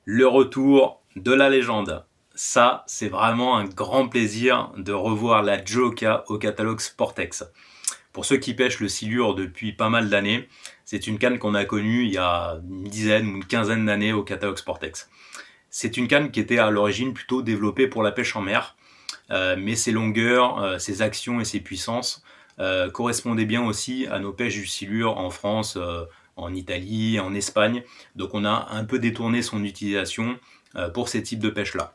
Le retour de la légende. Ça, c'est vraiment un grand plaisir de revoir la Joloka au catalogue Sportex. Pour ceux qui pêchent le silure depuis pas mal d'années, c'est une canne qu'on a connue il y a une dizaine ou une quinzaine d'années au catalogue Sportex. C'est une canne qui était à l'origine plutôt développée pour la pêche en mer, mais ses longueurs, ses actions et ses puissances correspondaient bien aussi à nos pêches du silure en France, en Italie, en Espagne. Donc on a un peu détourné son utilisation pour ces types de pêche-là.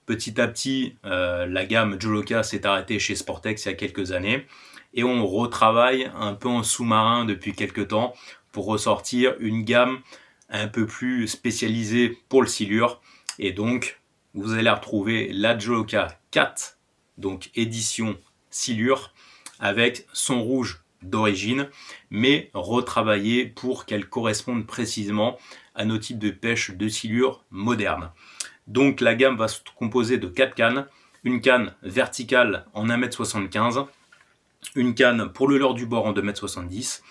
Petit à petit, la gamme Joloka s'est arrêtée chez Sportex il y a quelques années et on retravaille un peu en sous-marin depuis quelques temps pour ressortir une gamme un peu plus spécialisée pour le silure. Et donc, vous allez retrouver la Joloka 4, donc édition silure, avec son rouge d'origine, mais retravaillé pour qu'elle corresponde précisément à nos types de pêche de silure modernes. Donc la gamme va se composer de 4 cannes, une canne verticale en 1m75, une canne pour le leurre du bord en 2m70,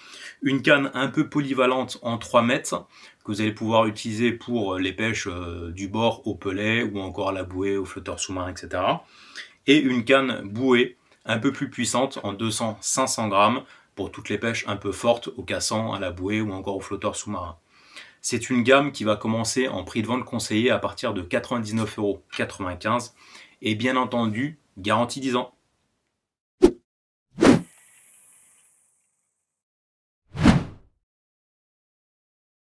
une canne un peu polyvalente en 3 mètres que vous allez pouvoir utiliser pour les pêches du bord au pelet ou encore à la bouée, au flotteur sous-marin, etc. Et une canne bouée un peu plus puissante en 200-500 grammes pour toutes les pêches un peu fortes au cassant, à la bouée ou encore au flotteur sous-marin. C'est une gamme qui va commencer en prix de vente conseillé à partir de 99,95 € et bien entendu garantie 10 ans.